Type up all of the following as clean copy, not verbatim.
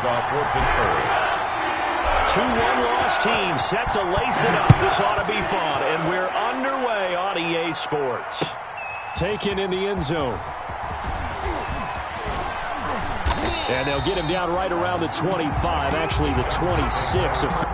kickoff for Pittsburgh. 2-1 loss team set to lace it up. This ought to be fun, and we're underway on EA Sports. Taken in the end zone. And they'll get him down right around the 25, actually the 26 of...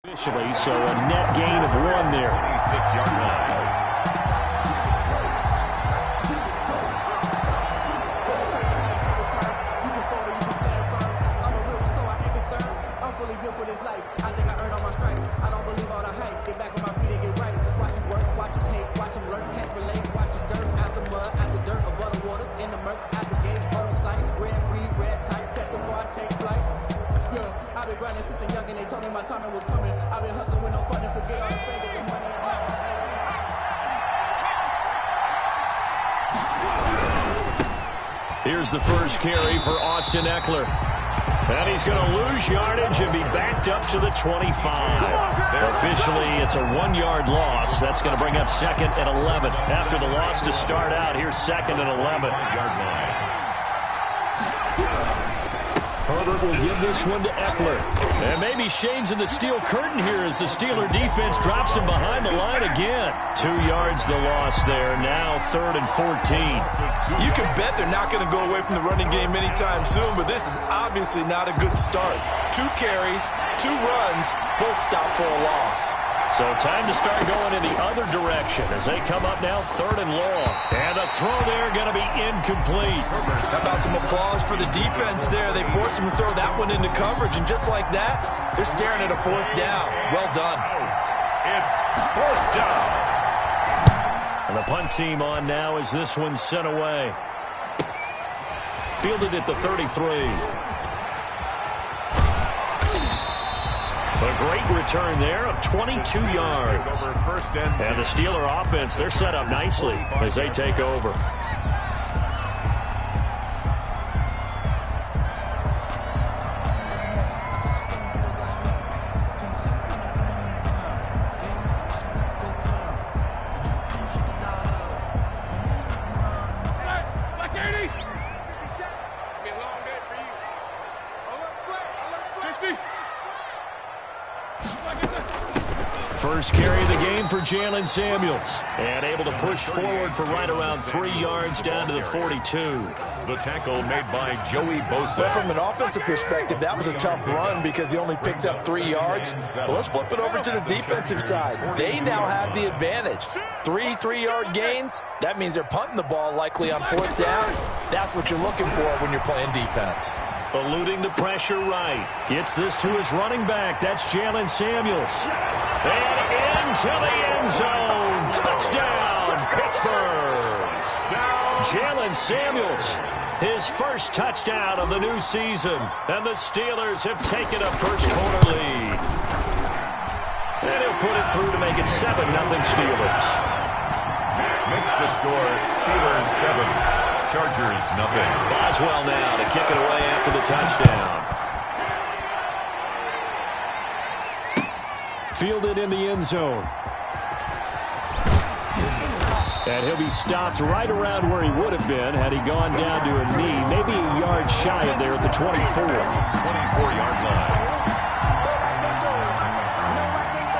Officially, so a net gain of 1 there. 26-yard line. Here's the first carry for Austin Eckler. And he's going to lose yardage and be backed up to the 25. Officially, it's a 1-yard loss. That's going to bring up 2nd and 11. After the loss to start out, here's 2nd and 11. Herbert will give this one to Eckler. And maybe shades in the steel curtain here as the Steeler defense drops him behind the line again. 2 yards the loss there. Now 3rd and 14. You can bet they're not going to go away from the running game anytime soon, but this is obviously not a good start. 2 carries, 2 runs, both stopped for a loss. So time to start going in the other direction as they come up now 3rd and long. And a throw there going to be incomplete. How about some applause for the defense there? They forced him to throw that one into coverage, and just like that, they're staring at a 4th down. Well done. It's 4th down. And the punt team on now as this one's sent away. Fielded at the 33. A great return there of 22 yards. And the Steeler offense, they're set up nicely as they take over. First carry of the game for Jalen Samuels. And able to push forward for right around 3 yards down to the 42. The tackle made by Joey Bosa. Well, from an offensive perspective, that was a tough run because he only picked up 3 yards. But let's flip it over to the defensive side. They now have the advantage. 3 3-yard gains, that means they're punting the ball likely on 4th down. That's what you're looking for when you're playing defense. Eluding the pressure right. Gets this to his running back. That's Jalen Samuels. And into the end zone. Touchdown, Pittsburgh. Jalen Samuels, his first touchdown of the new season. And the Steelers have taken a first-quarter lead. And he'll put it through to make it 7-0 Steelers. score, Steelers 7, Chargers nothing. Boswell now to kick it away after the touchdown. Fielded in the end zone. And he'll be stopped right around where he would have been had he gone down to a knee, maybe a yard shy of there at the 24. 24-yard line.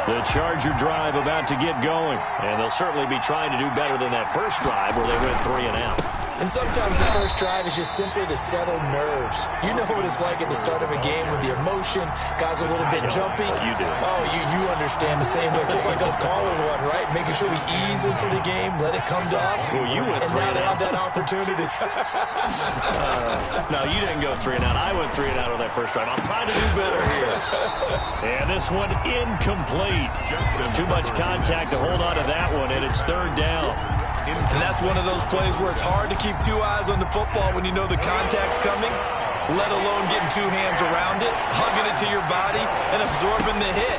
The Charger drive about to get going, and they'll certainly be trying to do better than that first drive where they went 3 and out. And sometimes the first drive is just simply to settle nerves. You know what it's like at the start of a game with the emotion. Guys are a little bit jumpy. You do. Oh, you understand the same way. Just like us calling one, right? Making sure we ease into the game, let it come to us. Well, you went and 3 now and they out. have that opportunity. No, you didn't go 3 and out. I went 3 and out on that first drive. I'm trying to do better here. And this one incomplete. Too much contact to hold on to that one, and it's 3rd down. And that's one of those plays where it's hard to keep 2 eyes on the football when you know the contact's coming, let alone getting 2 hands around it, hugging it to your body, and absorbing the hit.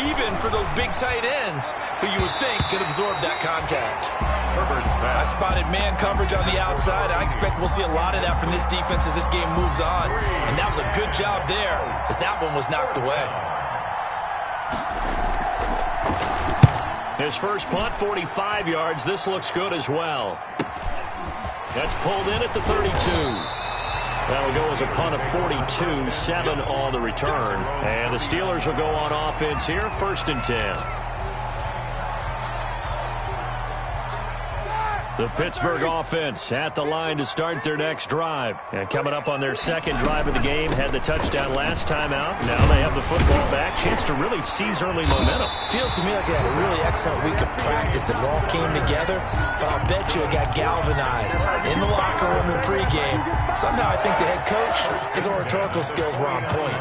Even for those big tight ends who you would think could absorb that contact. I spotted man coverage on the outside. I expect we'll see a lot of that from this defense as this game moves on. And that was a good job there as that one was knocked away. His first punt, 45 yards. This looks good as well. That's pulled in at the 32. That'll go as a punt of 42, 7 on the return. And the Steelers will go on offense here, 1st and 10. The Pittsburgh offense at the line to start their next drive. And coming up on their 2nd drive of the game, had the touchdown last time out. Now they have the football back. Chance to really seize early momentum. Feels to me like they had a really excellent week of practice. It all came together, but I'll bet you it got galvanized in the locker room in pregame. Somehow I think the head coach, his oratorical skills were on point.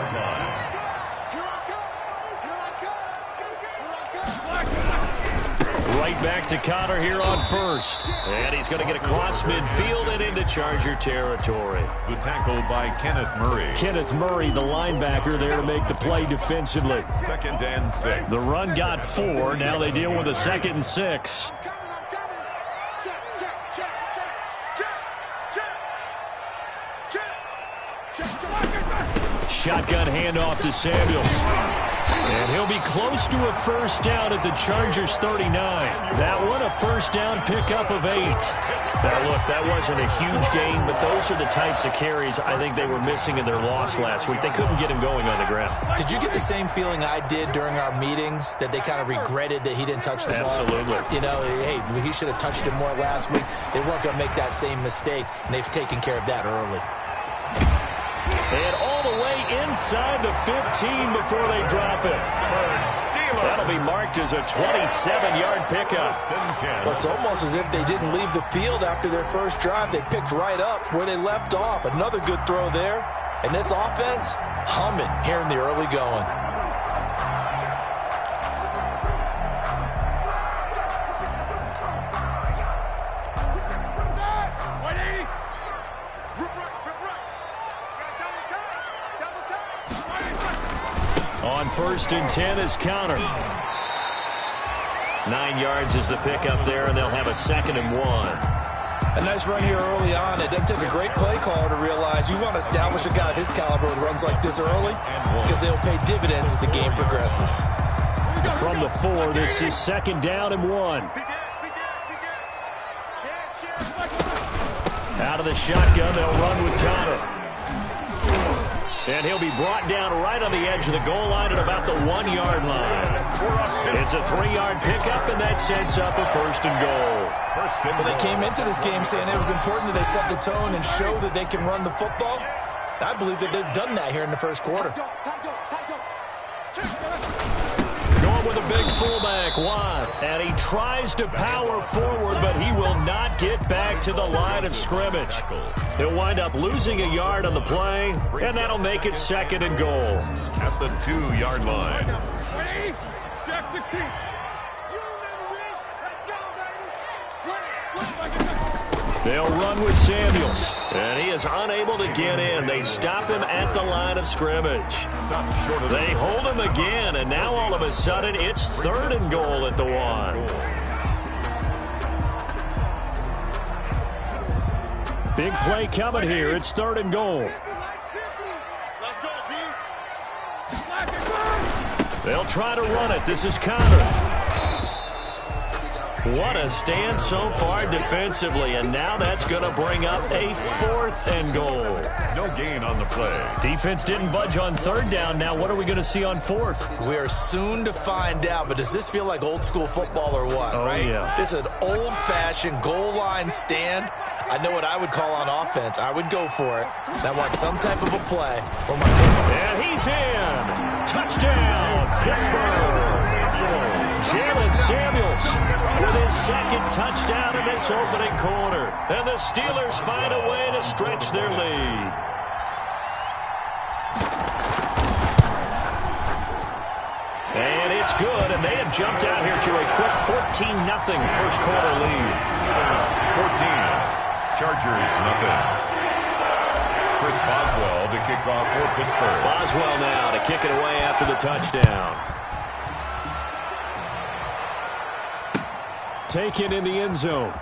Right back to Connor here on 1st. And he's going to get across midfield and into Charger territory. The tackle by Kenneth Murray. Kenneth Murray, the linebacker, there to make the play defensively. 2nd and 6. The run got 4. Now they deal with a 2nd and 6. Shotgun handoff to Samuels. And he'll be close to a 1st down at the Chargers 39. That one a 1st down pickup of 8. Now, look, that wasn't a huge gain, but those are the types of carries I think they were missing in their loss last week. They couldn't get him going on the ground. Did you get the same feeling I did during our meetings, that they kind of regretted that he didn't touch the ball? Absolutely. You know, hey, he should have touched it more last week. They weren't going to make that same mistake, and they've taken care of that early. And all the way inside the 15 before they drop it. That'll be marked as a 27-yard pickup. Well, it's almost as if they didn't leave the field after their first drive. They picked right up where they left off. Another good throw there. And this offense, humming here in the early going. On 1st and 10 is Connor. 9 yards is the pickup there, and they'll have a 2nd and 1. A nice run here early on. It doesn't take a great play caller to realize you want to establish a guy of his caliber with runs like this early because they'll pay dividends as the game progresses. From the 4, this is 2nd down and 1. Out of the shotgun, they'll run with Connor. And he'll be brought down right on the edge of the goal line at about the 1-yard line. It's a 3-yard pickup, and that sets up a 1st and goal. Well, they came into this game saying it was important that they set the tone and show that they can run the football. I believe that they've done that here in the first quarter. Going with a big fullback, Watt. And he tries to power forward, but he will not get back to the line of scrimmage. He'll wind up losing a yard on the play, and that'll make it 2nd and goal. At the 2-yard line. They'll run with Samuels, and he is unable to get in. They stop him at the line of scrimmage. They hold him again, and now all of a sudden it's 3rd and goal at the 1. Big play coming here. It's 3rd and goal. They'll try to run it. This is Connor. What a stand so far defensively, and now that's going to bring up a 4th and goal. No gain on the play. Defense didn't budge on 3rd down. Now what are we going to see on 4th? We are soon to find out, but does this feel like old school football or what, right? Yeah. This is an old-fashioned goal line stand. I know what I would call on offense. I would go for it. I want some type of a play. And he's in. Touchdown, Pittsburgh. Jalen Samuels with his 2nd touchdown in this opening quarter. And the Steelers find a way to stretch their lead. And it's good, and they have jumped out here to a quick 14-0 first quarter lead. 14. Chargers, nothing. Chris Boswell to kick off for Pittsburgh. Boswell now to kick it away after the touchdown. Taken in the end zone.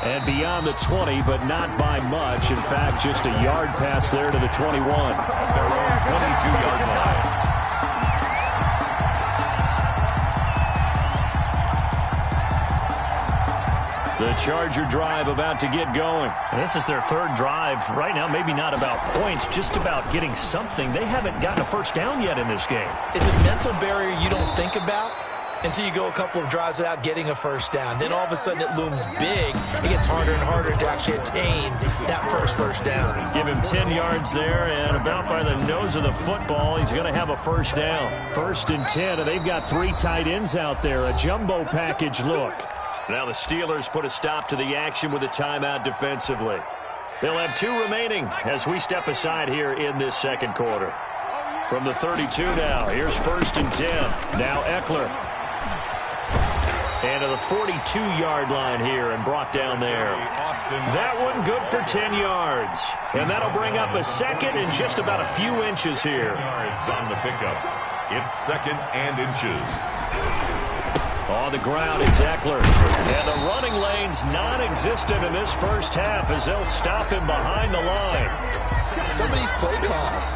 And beyond the 20, but not by much. In fact, just a yard pass there to the 21. Their own 22-yard line. The Charger drive about to get going. And this is their 3rd drive. Right now, maybe not about points, just about getting something. They haven't gotten a first down yet in this game. It's a mental barrier you don't think about until you go a couple of drives without getting a first down. Then all of a sudden it looms big. It gets harder and harder to actually attain that first down. Give him 10 yards there, and about by the nose of the football, he's going to have a first down. 1st and 10, and they've got 3 tight ends out there. A jumbo package look. Now the Steelers put a stop to the action with a timeout defensively. They'll have 2 remaining as we step aside here in this 2nd quarter. From the 32 now, here's 1st and 10. Now Eckler. And to the 42-yard line here and brought down there. That one good for 10 yards. And that'll bring up a 2nd and just about a few inches here. Yards on the pickup. It's 2nd and inches. On the ground, it's Eckler. And the running lane's non-existent in this first half as they'll stop him behind the line. Some of these play calls,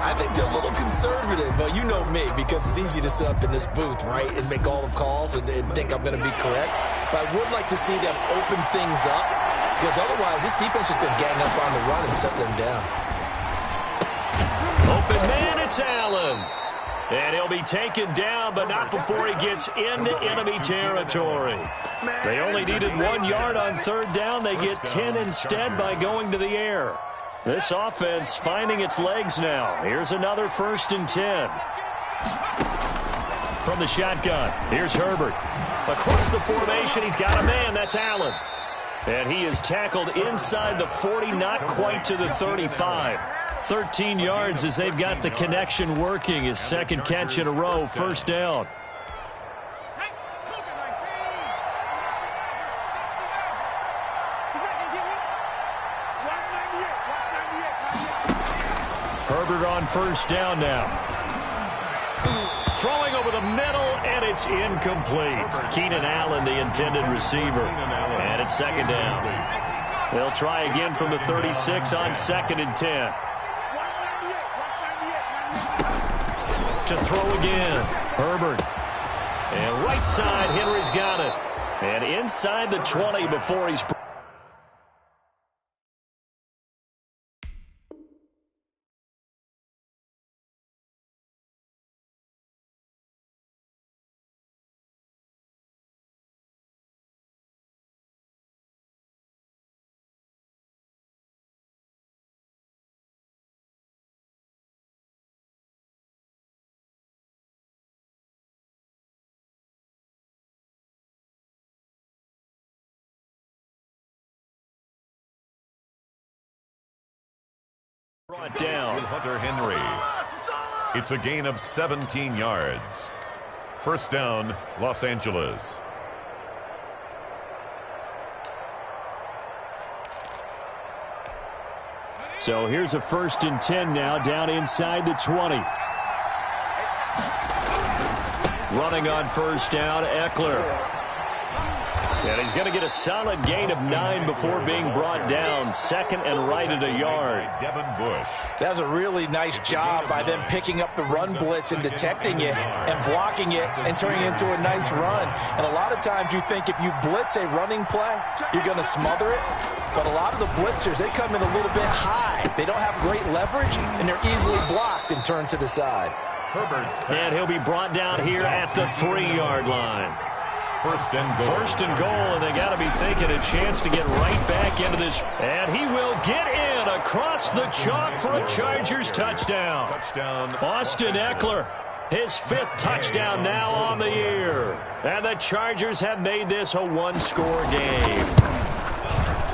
I think they're a little conservative, but you know me, because it's easy to sit up in this booth, right, and make all the calls and think I'm going to be correct. But I would like to see them open things up, because otherwise this defense is going to gang up on the run and shut them down. Open man, it's Allen. And he'll be taken down, but not before he gets into enemy territory. They only needed 1 yard on 3rd down. They get 10 instead by going to the air. This offense finding its legs now. Here's another 1st and 10. From the shotgun, here's Herbert. Across the formation, he's got a man. That's Allen. And he is tackled inside the 40, not quite to the 35. 13 yards as they've got the connection working. His 2nd catch in a row, 1st down. Herbert on 1st down now. Throwing over the middle, and it's incomplete. Keenan Allen, the intended receiver. And it's 2nd down. They'll try again from the 36 on 2nd and 10. To throw again. Herbert. And right side, Henry's got it. And inside the 20 before he's... Brought down. Hunter Henry. It's a gain of 17 yards. 1st down, Los Angeles. So here's a 1st and 10 now, down inside the 20. Running on 1st down, Eckler. And he's going to get a solid gain of 9 before being brought down. Second and right at a yard. Devin Bush. That was a really nice job by them picking up the run blitz and detecting it and blocking it and turning it into a nice run. And a lot of times you think if you blitz a running play, you're going to smother it. But a lot of the blitzers, they come in a little bit high. They don't have great leverage, and they're easily blocked and turned to the side. And he'll be brought down here at the 3-yard line. First and goal. First and goal, and they got to be thinking a chance to get right back into this. And he will get in across the chalk for a Chargers touchdown. Austin Eckler, his 5th touchdown now on the year. And the Chargers have made this a one-score game.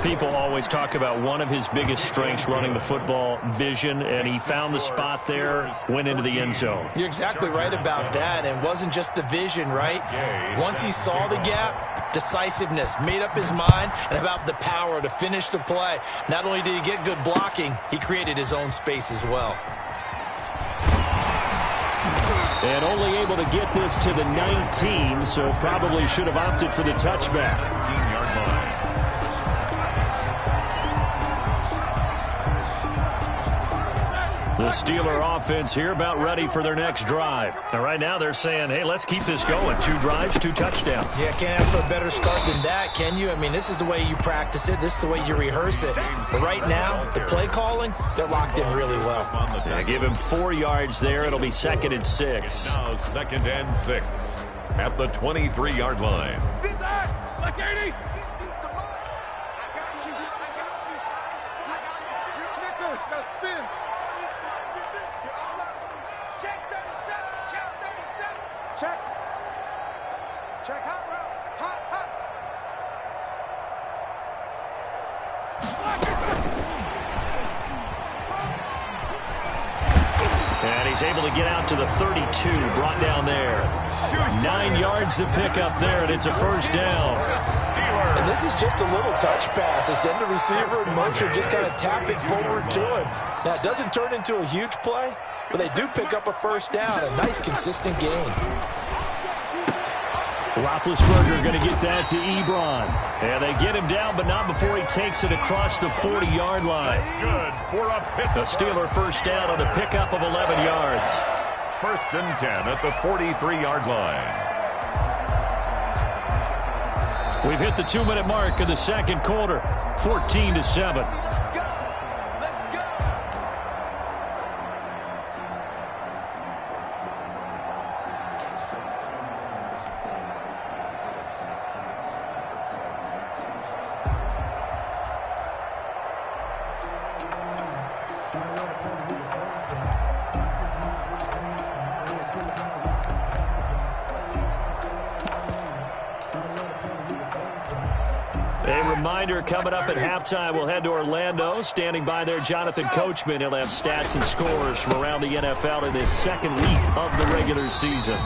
People always talk about one of his biggest strengths running the football, vision, and he found the spot there, went into the end zone. You're exactly right about that. And it wasn't just the vision, right? Once he saw the gap, decisiveness, made up his mind, and about the power to finish the play. Not only did he get good blocking, he created his own space as well. And only able to get this to the 19, so probably should have opted for the touchback. 15-yard line. The Steeler offense here about ready for their next drive. And right now they're saying, hey, let's keep this going. 2 drives, 2 touchdowns. Yeah, can't ask for a better start than that, can you? I mean, this is the way you practice it. This is the way you rehearse it. But right now, the play calling, they're locked in really well. They give him 4 yards there. It'll be 2nd and 6. Now 2nd and 6 at the 23-yard line. Check hot route. Hot. And he's able to get out to the 32, brought down there. 9 yards to pick up there, and it's a first down. And this is just a little touch pass. They send the receiver in motion, just kind of tap it forward to him. Now, it doesn't turn into a huge play, but they do pick up a first down. A nice, consistent gain. Roethlisberger going to get that to Ebron. And they get him down, but not before he takes it across the 40-yard line. Good for a pick. The Steeler first down on a pickup of 11 yards. 1st and 10 at the 43-yard line. We've hit the 2-minute mark of the second quarter. 14-7. A reminder, coming up at halftime, we'll head to Orlando. Standing by there, Jonathan Coachman. He'll have stats and scores from around the NFL in his 2nd week of the regular season.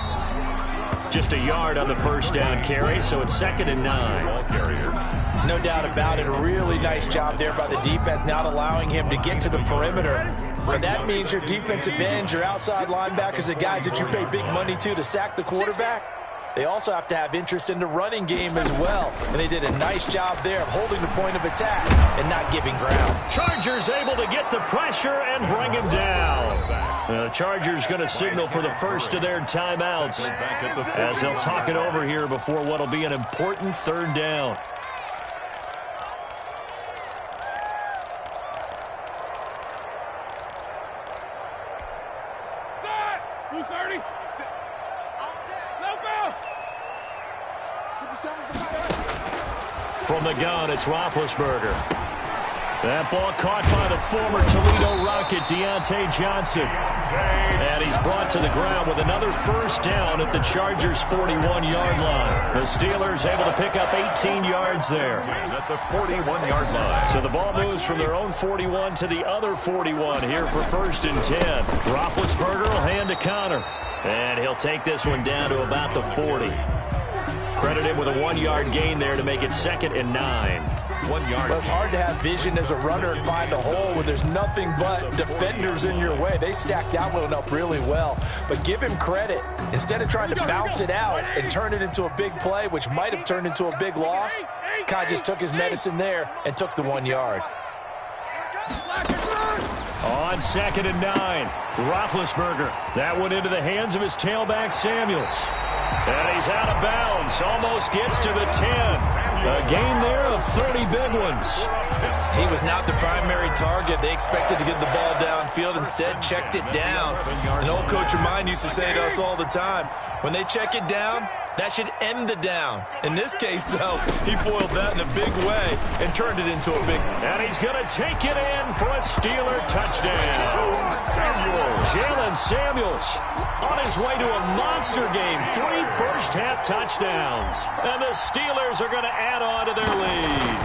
Just a yard on the first down carry, so it's 2nd and 9. Ball carrier. No doubt about it. A really nice job there by the defense, not allowing him to get to the perimeter. But that means your defensive ends, your outside linebackers, the guys that you pay big money to sack the quarterback, they also have to have interest in the running game as well. And they did a nice job there of holding the point of attack and not giving ground. Chargers able to get the pressure and bring him down. The Chargers going to signal for the first of their timeouts as they'll talk it over here before what will be an important 3rd down. From the gun, it's Roethlisberger. That ball caught by the former Toledo Rocket, Deontay Johnson. And he's brought to the ground with another first down at the Chargers' 41-yard line. The Steelers able to pick up 18 yards there. At the 41-yard line. So the ball moves from their own 41 to the other 41 here for 1st and 10. Roethlisberger will hand to Connor. And he'll take this one down to about the 40. Credit him with a 1-yard gain there to make it 2nd and 9. 1 yard. But it's hard to have vision as a runner and find a hole when there's nothing but defenders in your way. They stacked that one up really well. But give him credit. Instead of trying to bounce it out and turn it into a big play, which might have turned into a big loss, Kai just took his medicine there and took the 1 yard. On 2nd and 9, Roethlisberger. That one into the hands of his tailback, Samuels. And he's out of bounds. Almost gets to the 10. A gain there of 30 big ones. He was not the primary target. They expected to get the ball downfield. Instead, checked it down. An old coach of mine used to say to us all the time, when they check it down, that should end the down. In this case, though, he foiled that in a big way and turned it into a big... And he's going to take it in for a Steeler touchdown. Jalen Samuels on his way to a monster game. 3 first-half touchdowns. And the Steelers are going to add on to their lead.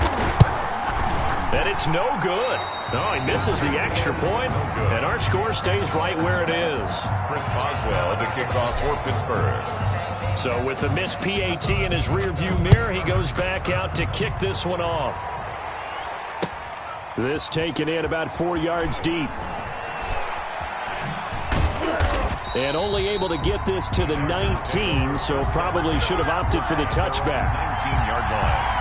And it's no good. No, he misses the extra point, and our score stays right where it is. Chris Boswell to kick off for Pittsburgh. So with the missed PAT in his rearview mirror, he goes back out to kick this one off. This taken in about 4 yards deep. And only able to get this to the 19, so probably should have opted for the touchback. 19-yard line.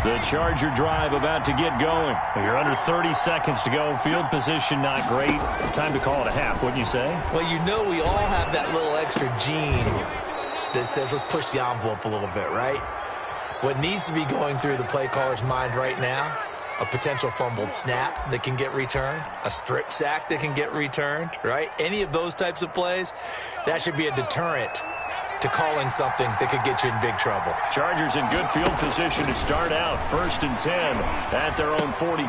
The Charger drive about to get going. You're under 30 seconds to go. Field position not great. Time to call it a half, wouldn't you say? Well, you know we all have that little extra gene that says let's push the envelope a little bit, right? What needs to be going through the play caller's mind right now, a potential fumbled snap that can get returned, a strip sack that can get returned, right? Any of those types of plays, that should be a deterrent to calling something that could get you in big trouble. Chargers in good field position to start out. 1st and 10 at their own 42.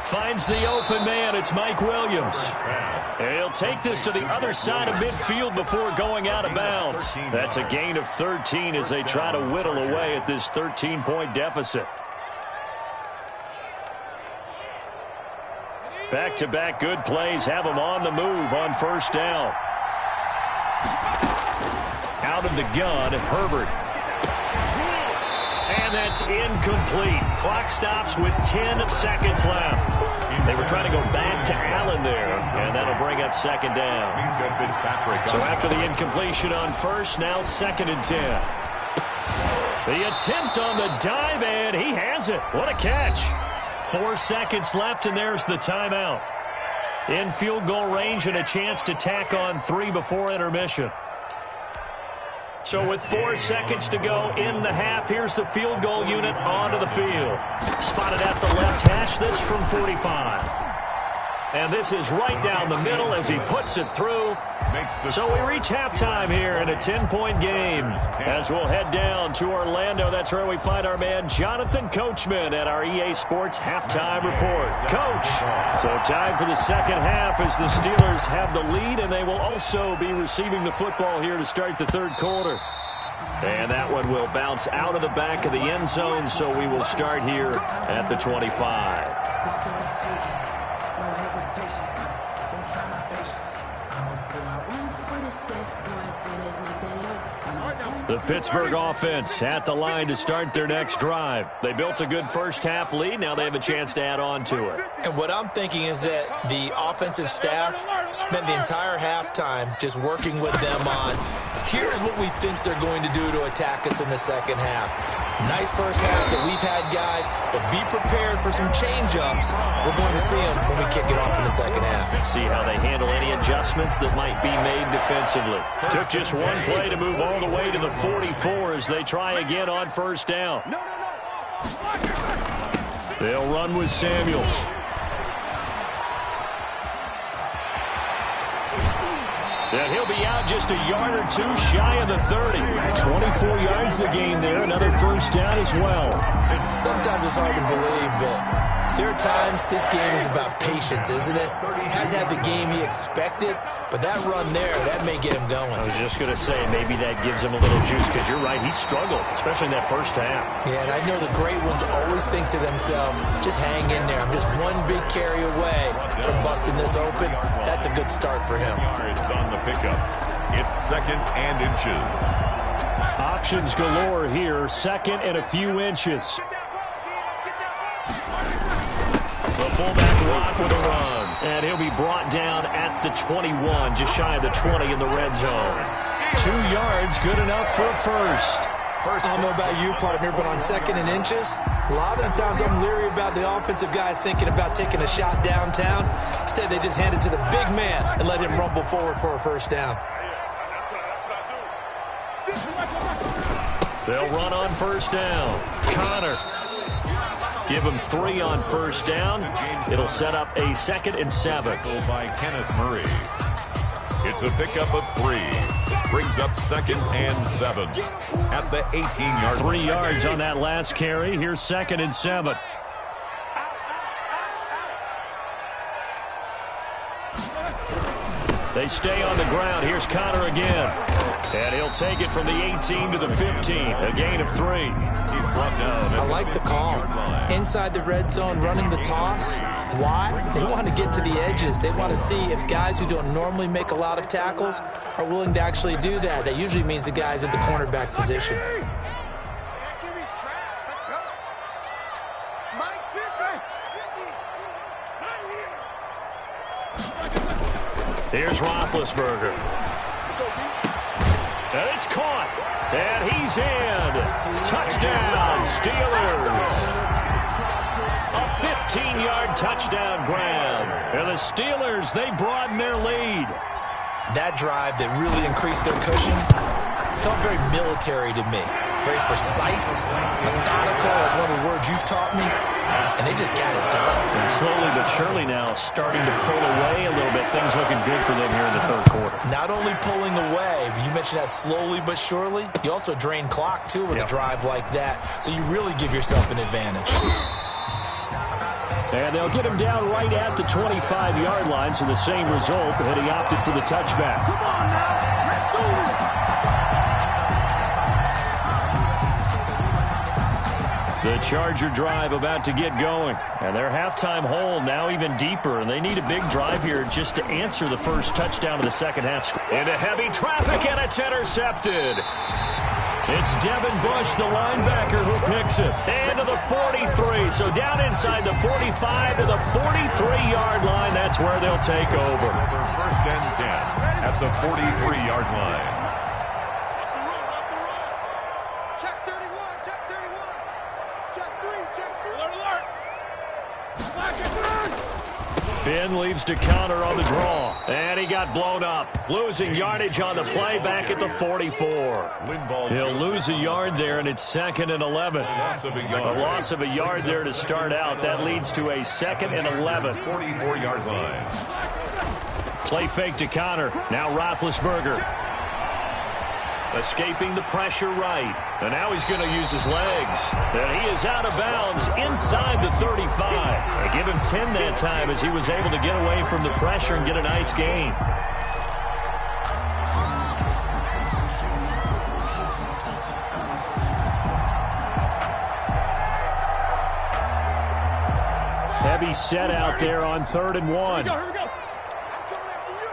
Finds the open man. It's Mike Williams. And he'll take this to the other side of midfield before going out of bounds. That's a gain of 13 as they try to whittle away at this 13-point deficit. Back-to-back good plays have them on the move on 1st down. Out of the gun, Herbert. And that's incomplete. Clock stops with 10 seconds left. They were trying to go back to Allen there, and that'll bring up 2nd down. So after the incompletion on 1st, now 2nd and 10. The attempt on the dive, and he has it. What a catch. 4 seconds left, and there's the timeout. In field goal range and a chance to tack on 3 before intermission. So with 4 seconds to go in the half, here's the field goal unit onto the field. Spotted at the left hash, this from 45. And this is right down the middle as he puts it through. So we reach halftime here in a 10-point game. As we'll head down to Orlando, that's where we find our man Jonathan Coachman at our EA Sports Halftime Report. Coach, so time for the 2nd half as the Steelers have the lead, and they will also be receiving the football here to start the 3rd quarter. And that one will bounce out of the back of the end zone, so we will start here at the 25. The Pittsburgh offense at the line to start their next drive. They built a good first-half lead. Now they have a chance to add on to it. And what I'm thinking is that the offensive staff spent the entire halftime just working with them on, here's what we think they're going to do to attack us in the 2nd half. Nice first half that we've had, guys, but be prepared for some change-ups. We're going to see them when we kick it off in the 2nd half. See how they handle any adjustments that might be made defensively. Took just one play to move all the way to the 44 as they try again on 1st down. They'll run with Samuels. And he'll be out just a yard or 2 shy of the 30. 24 yards the gain there. Another 1st down as well. Sometimes it's hard to believe that There are times this game is about patience, isn't it? Has had the game he expected, but that run there, that may get him going. I was just going to say, maybe that gives him a little juice, because you're right, he struggled, especially in that first half. Yeah, and I know the great ones always think to themselves, just hang in there. I'm just one big carry away from busting this open. That's a good start for him. Yards on the pickup. It's 2nd and inches. Options galore here, 2nd and a few inches. The fullback Rock with a run. And he'll be brought down at the 21, just shy of the 20 in the red zone. 2 yards, good enough for a first. I don't know about you, partner, but on 2nd and inches, a lot of the times I'm leery about the offensive guys thinking about taking a shot downtown. Instead, they just hand it to the big man and let him rumble forward for a first down. They'll run on first down. Connor. Give him 3 on first down. It'll set up a 2nd and 7. By Kenneth Murray. It's a pickup of 3. Brings up 2nd and 7 at the 18-yard line. 3 yards on that last carry. Here's 2nd and 7. They stay on the ground. Here's Connor again. And he'll take it from the 18 to the 15. A gain of 3. He's brought down. I like the call. Inside the red zone, running the toss. Why? They want to get to the edges. They want to see if guys who don't normally make a lot of tackles are willing to actually do that. That usually means the guys at the cornerback position. Here's Roethlisberger. And it's caught. And he's in. Touchdown, Steelers. A 15-yard touchdown grab. And the Steelers, they broaden their lead. That drive that really increased their cushion felt very military to me. Very precise, methodical, is one of the words you've taught me. And they just got it done. And slowly but surely now starting to pull away a little bit. Things looking good for them here in the third quarter. Not only pulling away, but you mentioned that slowly but surely. You also drain clock, too, with a drive like that. So you really give yourself an advantage. And they'll get him down right at the 25-yard line, so the same result, but he opted for the touchback. Come on now. Let's go. The Charger drive about to get going. And their halftime hole now even deeper, and they need a big drive here just to answer the first touchdown of the second half. Into heavy traffic, and it's intercepted. It's Devin Bush, the linebacker, who picks it. And to the 43. So down inside the 45 to the 43-yard line. That's where they'll take over. 1st and 10 at the 43-yard line. Check 31, check 31. Check 3, check 3. Alert, alert. Ben leaves to counter on the draw. And he got blown up. Losing yardage on the play back at the 44. He'll lose a yard there, and it's 2nd and 11. A loss of a yard there to start out. That leads to a 2nd and 11. 44-yard line. Play fake to Connor. Now Roethlisberger. Escaping the pressure right. And now he's going to use his legs. And he is out of bounds inside the 35. They give him 10 that time as he was able to get away from the pressure and get a nice gain. Heavy set out there on 3rd and 1. Here we go. I'm coming after you.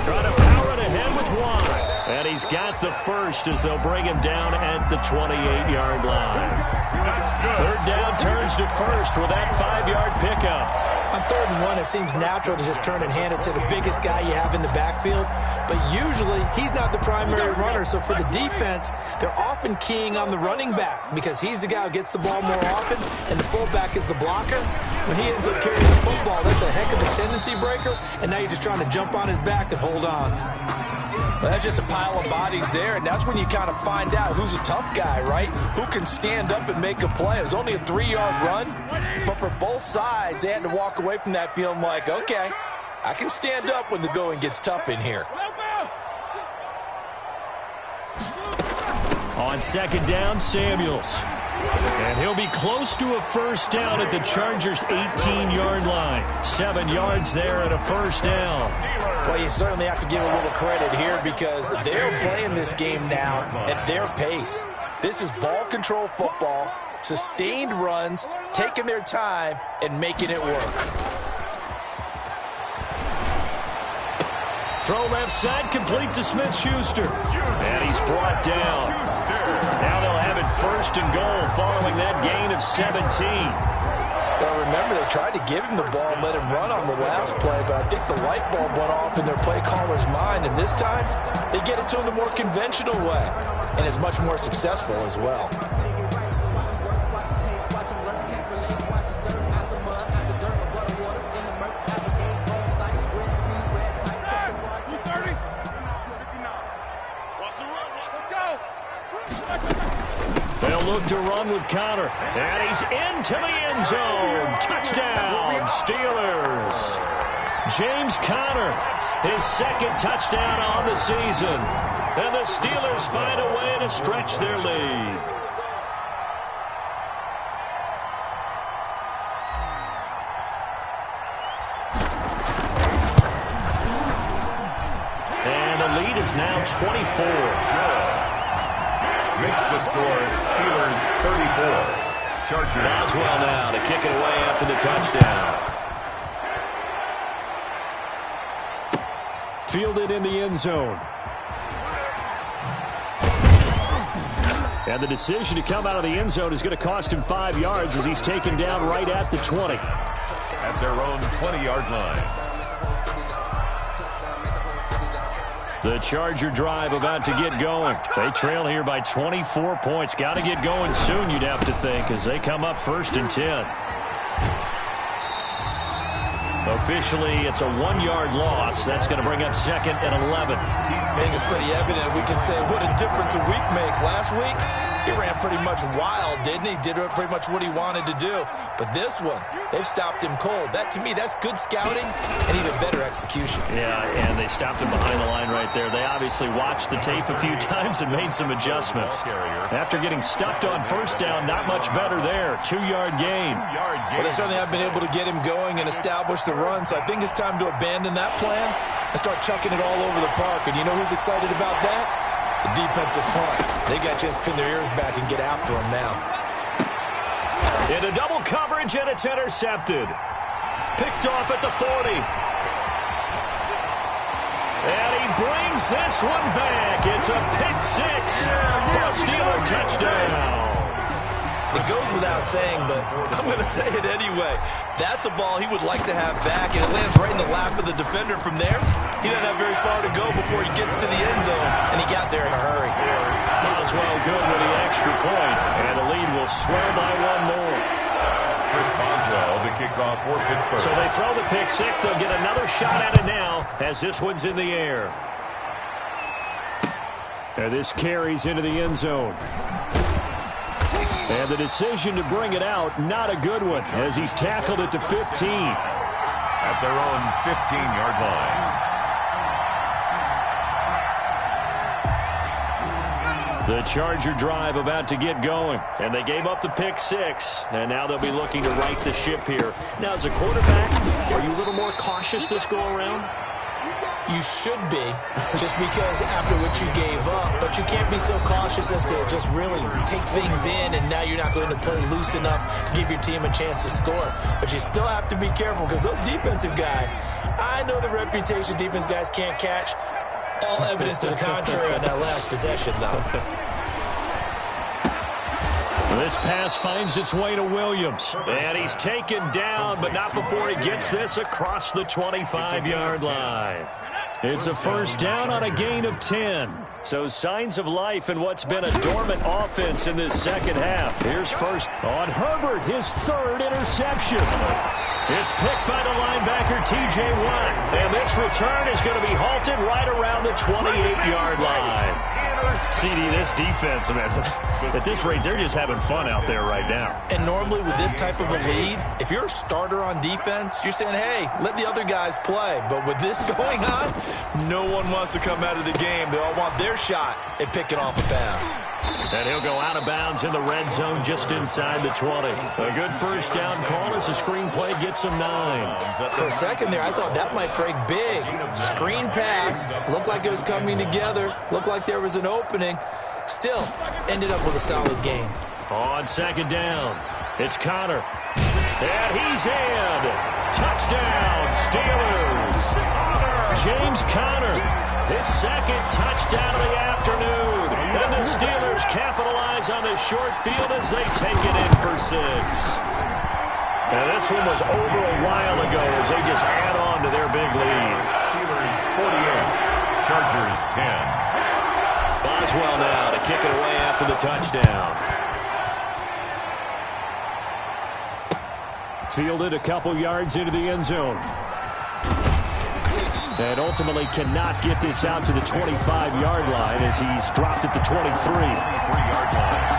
Trying to power it ahead with 1. And he's got the first as they'll bring him down at the 28-yard line. 3rd down turns to first with that 5-yard pickup. On 3rd and 1, it seems natural to just turn and hand it to the biggest guy you have in the backfield. But usually, he's not the primary runner. So for the defense, they're often keying on the running back because he's the guy who gets the ball more often, and the fullback is the blocker. When he ends up carrying the football, that's a heck of a tendency breaker, and now you're just trying to jump on his back and hold on. But that's just a pile of bodies there, and that's when you kind of find out who's a tough guy, right? Who can stand up and make a play. It was only a 3-yard run, but for both sides, they had to walk away from that feeling like, okay, I can stand up when the going gets tough in here. On 2nd down, Samuels. And he'll be close to a first down at the Chargers' 18-yard line. 7 yards there and a first down. Well, you certainly have to give a little credit here because they're playing this game now at their pace. This is ball control football, sustained runs, taking their time, and making it work. Throw left side, complete to Smith-Schuster. And he's brought down. Now they'll have it first and goal following that gain of 17. Well, remember, they tried to give him the ball and let him run on the last play, but I think the light bulb went off in their play caller's mind, and this time they get it to him the more conventional way, and is much more successful as well. They'll look to run with Connor. And he's into the end zone. Touchdown, Steelers. James Conner, his second touchdown on the season. And the Steelers find a way to stretch their lead. And the lead is now 24. Makes the score Steelers 34. Chargers. Boswell now to kick it away after the touchdown. Fielded in the end zone. And the decision to come out of the end zone is going to cost him 5 yards as he's taken down right at the 20. At their own 20-yard line. The Charger drive about to get going. They trail here by 24 points. Got to get going soon, you'd have to think, as they come up 1st and 10. Officially, it's a 1-yard loss. That's going to bring up 2nd and 11. I think it's pretty evident. We can say what a difference a week makes. Last week, he ran pretty much wild, didn't he? Did pretty much what he wanted to do. But this one, they've stopped him cold. That, to me, that's good scouting and even better execution. Yeah, and they stopped him behind the line right there. They obviously watched the tape a few times and made some adjustments. After getting stuffed on first down, not much better there. 2-yard gain. Well, they certainly have been able to get him going and establish the run, so I think it's time to abandon that plan and start chucking it all over the park. And you know who's excited about that? The defensive front. They got to just pin their ears back and get after him now. Into double coverage, and it's intercepted. Picked off at the 40. And he brings this one back. It's a pick six for a Steeler touchdown. It goes without saying, but I'm going to say it anyway. That's a ball he would like to have back, and it lands right in the lap of the defender. From there, he doesn't have very far to go before he gets to the end zone, and he got there in a hurry. Boswell good with the extra point, and the lead will swell by 1 more. Chris Boswell, the kickoff for Pittsburgh. So they throw the pick six. They'll get another shot at it now as this one's in the air. And this carries into the end zone. And the decision to bring it out, not a good one, as he's tackled at the 15. At their own 15-yard line. The Charger drive about to get going, and they gave up the pick six, and now they'll be looking to right the ship here. Now, as a quarterback, are you a little more cautious this go-around? You should be, just because after what you gave up, but you can't be so cautious as to just really take things in, and now you're not going to play loose enough to give your team a chance to score. But you still have to be careful, because those defensive guys, I know the reputation defense guys can't catch. All evidence to the contrary on that last possession, though. This pass finds its way to Williams, and he's taken down, but not before he gets this across the 25-yard line. It's a first down on a gain of 10. So signs of life in what's been a dormant offense in this second half. Here's first on Herbert, his 3rd interception. It's picked by the linebacker, T.J. Watt. And this return is going to be halted right around the 28-yard line. CD, this defense, man, at this rate, they're just having fun out there right now. And normally with this type of a lead, if you're a starter on defense, you're saying, hey, let the other guys play. But with this going on, no one wants to come out of the game. They all want their their shot at picking off a pass. And he'll go out of bounds in the red zone just inside the 20. A good first down call as the screenplay gets him 9. For a second there, I thought that might break big. Screen pass. Looked like it was coming together. Looked like there was an opening. Still, ended up with a solid game. On second down, it's Connor. And he's in. Touchdown, Steelers. James Conner, his second touchdown of the afternoon. And the Steelers capitalize on the short field as they take it in for 6. And this one was over a while ago as they just add on to their big lead. Steelers 48, Chargers 10. Boswell now to kick it away after the touchdown. Fielded a couple yards into the end zone. And ultimately cannot get this out to the 25-yard line as he's dropped at the 23-yard line.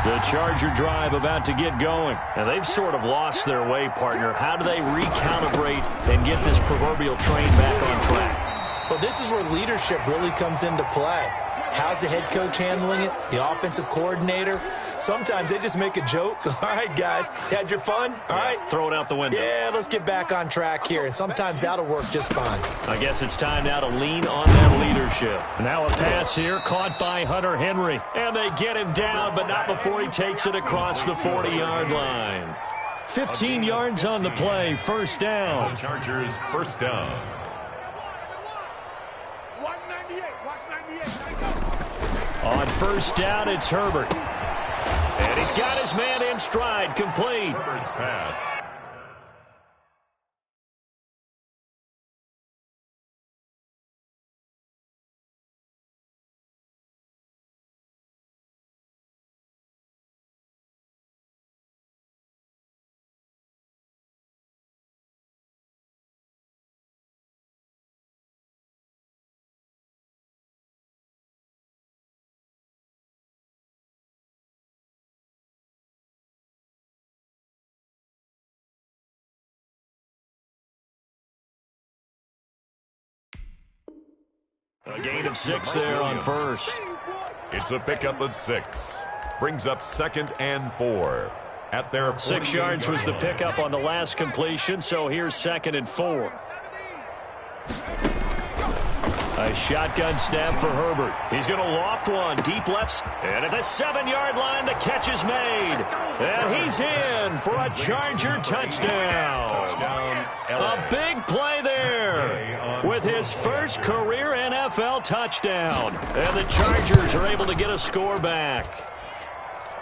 The Charger drive about to get going. And they've sort of lost their way, partner. How do they recalibrate and get this proverbial train back on track? Well, this is where leadership really comes into play. How's the head coach handling it? The offensive coordinator? Sometimes they just make a joke. All right, guys, had your fun? All right. Throw it out the window. Yeah, let's get back on track here. And sometimes that'll work just fine. I guess it's time now to lean on that leadership. Now a pass here caught by Hunter Henry. And they get him down, but not before he takes it across the 40-yard line. 15 yards on the play, first down. Chargers first down. 198. Watch 98. On first down, it's Herbert. And he's got his man in stride, complete. Herbert's pass. A gain of 6 there on first. It's a pickup of 6. Brings up 2nd and 4. At their 6 yards was the pickup on the last completion, so here's 2nd and 4. A shotgun snap for Herbert. He's going to loft one, deep left. And at the 7-yard line, the catch is made. And he's in for a Charger touchdown. A big play there with his first career NFL touchdown. And the Chargers are able to get a score back.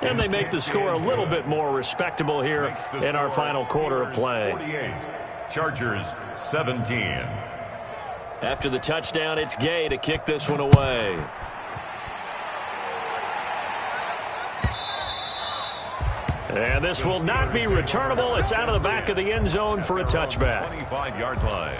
And they make the score a little bit more respectable here in our final quarter of play. 48, Chargers 17. After the touchdown, it's Gay to kick this one away. And this will not be returnable. It's out of the back of the end zone for a touchback. 25-yard line.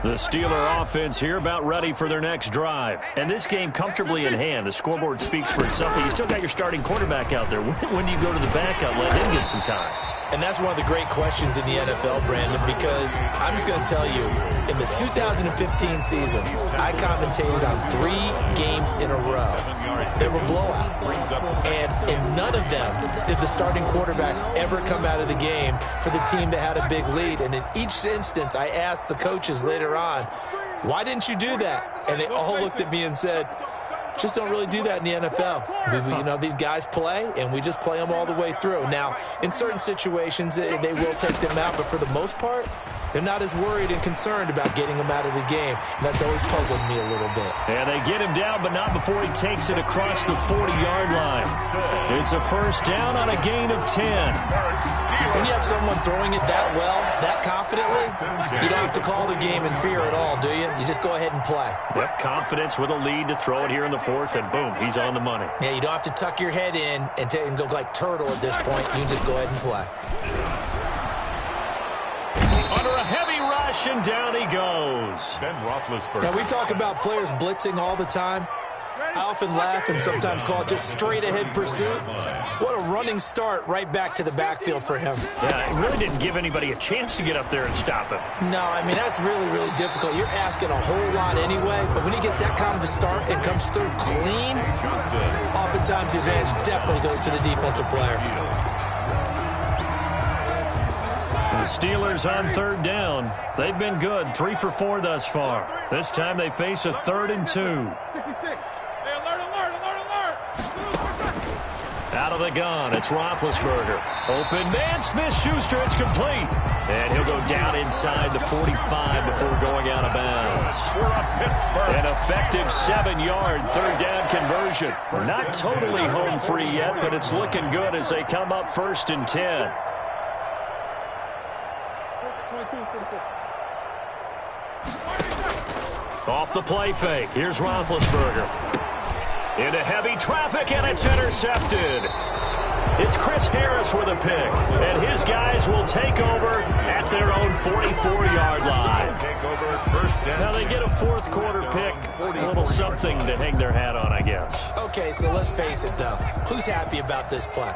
The Steeler offense here about ready for their next drive. And this game comfortably in hand. The scoreboard speaks for itself. But you still got your starting quarterback out there. When do you go to the backup, let him get some time? And that's one of the great questions in the NFL, Brandon, because I'm just going to tell you, in the 2015 season, I commentated on 3 games in a row. There were blowouts. And in none of them did the starting quarterback ever come out of the game for the team that had a big lead. And in each instance, I asked the coaches later on, why didn't you do that? And they all looked at me and said, just don't really do that in the NFL. These guys play, and we just play them all the way through. Now, in certain situations, they will take them out, but for the most part, they're not as worried and concerned about getting him out of the game. And that's always puzzled me a little bit. And they get him down, but not before he takes it across the 40-yard line. It's a first down on a gain of 10. When you have someone throwing it that well, that confidently, you don't have to call the game in fear at all, do you? You just go ahead and play. Yep, confidence with a lead to throw it here in the fourth, and boom, he's on the money. Yeah, you don't have to tuck your head in and go like turtle at this point. You can just go ahead and play. Under a heavy rush, and down he goes. Ben Roethlisberger. Now, we talk about players blitzing all the time. I often laugh and sometimes call it just straight-ahead pursuit. What a running start right back to the backfield for him. Yeah, it really didn't give anybody a chance to get up there and stop him. No, I mean, that's really, really difficult. You're asking a whole lot anyway, but when he gets that kind of a start and comes through clean, oftentimes the advantage definitely goes to the defensive player. The Steelers on 3rd down. They've been good, 3 for 4 thus far. This time they face a 3rd and 2. 66. Hey, alert, alert, alert, alert. Out of the gun, it's Roethlisberger. Open man, Smith-Schuster, it's complete. And he'll go down inside the 45 before going out of bounds. An effective 7-yard 3rd down conversion. Not totally home free yet, but it's looking good as they come up 1st and 10. Off the play fake. Here's Roethlisberger. Into heavy traffic, and it's intercepted. It's Chris Harris with a pick, and his guys will take over at their own 44-yard line. Now they get a 4th quarter pick, a little something to hang their hat on, I guess. Okay, so let's face it, though. Who's happy about this play?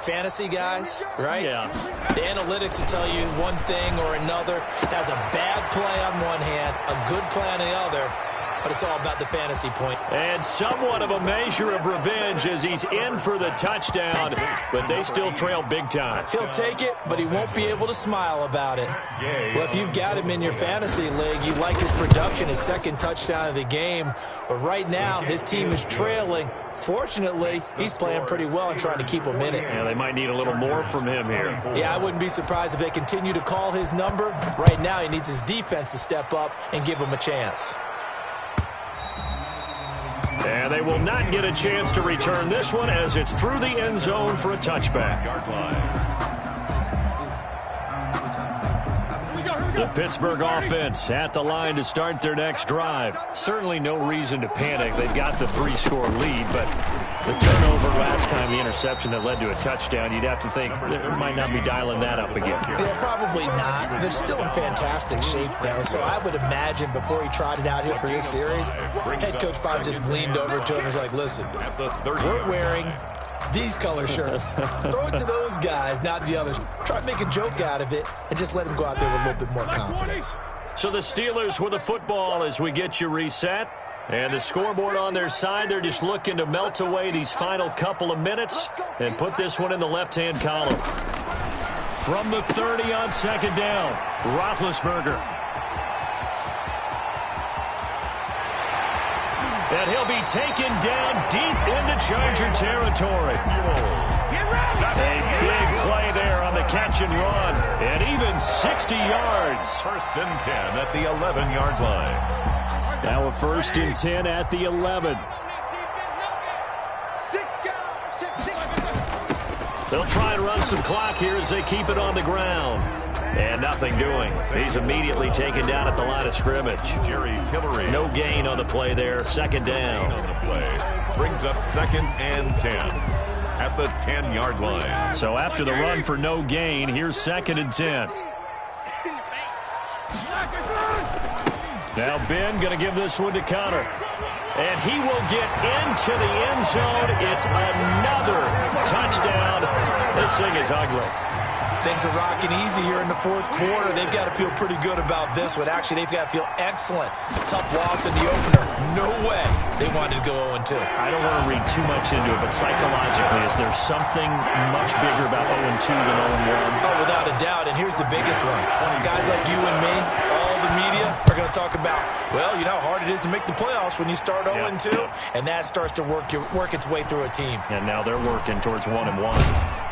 Fantasy guys, right? Yeah. The analytics will tell you one thing or another. That's a bad play on one hand, a good play on the other, but it's all about the fantasy point. And somewhat of a measure of revenge as he's in for the touchdown, but they still trail big time. He'll take it, but he won't be able to smile about it. Well, if you've got him in your fantasy league, you like his production, his 2nd touchdown of the game. But right now, his team is trailing. Fortunately, he's playing pretty well and trying to keep him in it. Yeah, they might need a little more from him here. Yeah, I wouldn't be surprised if they continue to call his number. Right now, he needs his defense to step up and give him a chance. And they will not get a chance to return this one as it's through the end zone for a touchback. The Pittsburgh offense at the line to start their next drive. Certainly no reason to panic. They've got the 3-score lead, but the turnover last time, the interception that led to a touchdown, you'd have to think they might not be dialing that up again. Yeah, probably not. They're still in fantastic shape, though, so I would imagine before he trotted out here for this series, head coach probably just leaned over to him and was like, listen, we're wearing these color shirts. Throw it to those guys, not the others. Try to make a joke out of it and just let him go out there with a little bit more confidence. So the Steelers with the football as we get you reset. And the scoreboard on their side, they're just looking to melt away these final couple of minutes and put this one in the left-hand column. From the 30 on 2nd down, Roethlisberger. And he'll be taken down deep into Charger territory. A big play there on the catch and run. And even 60 yards. 1st and 10 at the 11-yard line. Now a 1st and 10 at the 11. They'll try and run some clock here as they keep it on the ground. And nothing doing. He's immediately taken down at the line of scrimmage. Jerry Tillery. No gain on the play there. 2nd down. On the play. Brings up 2nd and 10 at the 10-yard line. So after the run for no gain, here's 2nd and 10. Now Ben going to give this one to Connor. And he will get into the end zone. It's another touchdown. This thing is ugly. Things are rocking easy here in the 4th quarter. They've got to feel pretty good about this one. Actually, they've got to feel excellent. Tough loss in the opener. No way they wanted to go 0-2. I don't want to read too much into it, but psychologically, is there something much bigger about 0-2 than 0-1? Oh, without a doubt. And here's the biggest one. Guys like you and me, all the media, are going to talk about, well, you know how hard it is to make the playoffs when you start 0-2. And that starts to work its way through a team. And now they're working towards 1-1.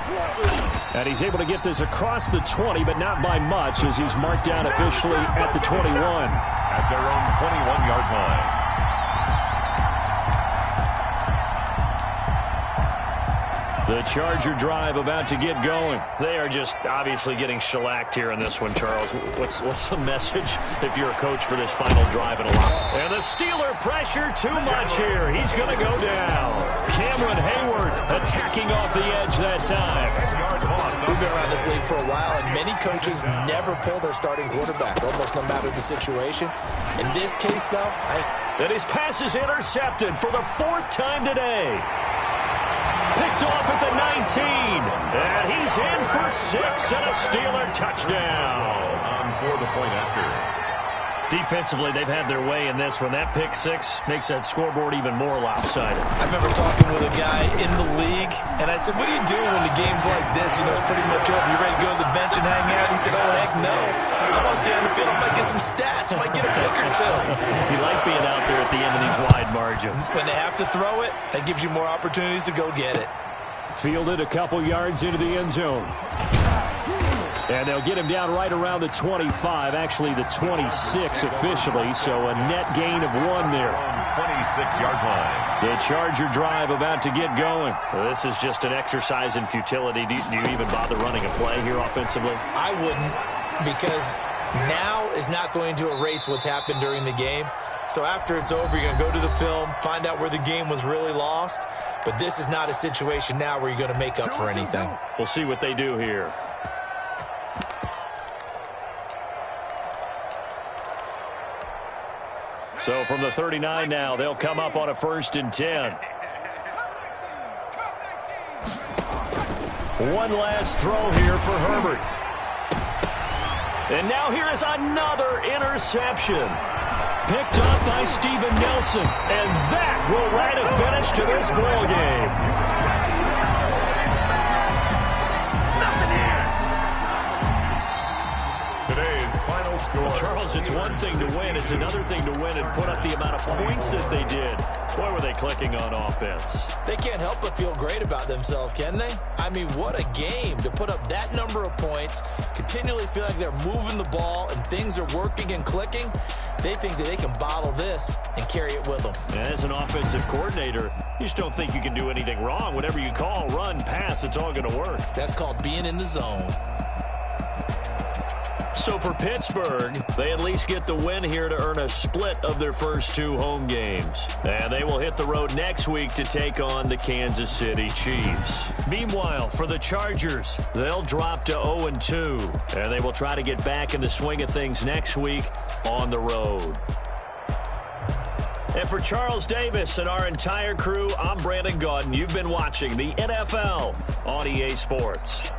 And he's able to get this across the 20, but not by much, as he's marked down officially at the 21. At their own 21-yard line. The Charger drive about to get going. They are just obviously getting shellacked here in this one, Charles. What's the message if you're a coach for this final drive and a lot? And the Steeler pressure too much here. He's going to go down. Cameron Hayward attacking off the edge that time. We've been around this league for a while, and many coaches never pull their starting quarterback, almost no matter the situation. In this case, though, And his pass is intercepted for the 4th time today. Picked off at the 19. And he's in for 6 and a Steeler touchdown. For the point after. Defensively, they've had their way in this one. That pick 6 makes that scoreboard even more lopsided. I remember talking with a guy in the league, and I said, what do you do when the game's like this? You know, it's pretty much over. You ready to go to the bench and hang out? He said, oh, heck no. I want to stay on the field. I might get some stats. I might get a pick or two. You like being out there at the end of these wide margins. When they have to throw it, that gives you more opportunities to go get it. Fielded a couple yards into the end zone. And they'll get him down right around the 25, actually the 26 officially, so a net gain of 1 there. 26-yard line. The Charger drive about to get going. Well, this is just an exercise in futility. Do you even bother running a play here offensively? I wouldn't, because now is not going to erase what's happened during the game. So after it's over, you're going to go to the film, find out where the game was really lost. But this is not a situation now where you're going to make up for anything. We'll see what they do here. So from the 39 now, they'll come up on a 1st and 10. One last throw here for Herbert. And now here is another interception. Picked up by Steven Nelson. And that will write a finish to this ball game. Charles, it's one thing to win. It's another thing to win and put up the amount of points that they did. Boy, were they clicking on offense. They can't help but feel great about themselves, can they? I mean, what a game to put up that number of points, continually feel like they're moving the ball and things are working and clicking. They think that they can bottle this and carry it with them. And as an offensive coordinator, you just don't think you can do anything wrong. Whatever you call, run, pass, it's all going to work. That's called being in the zone. So for Pittsburgh, they at least get the win here to earn a split of their first 2 home games. And they will hit the road next week to take on the Kansas City Chiefs. Meanwhile, for the Chargers, they'll drop to 0-2. And they will try to get back in the swing of things next week on the road. And for Charles Davis and our entire crew, I'm Brandon Gaudin. You've been watching the NFL on EA Sports.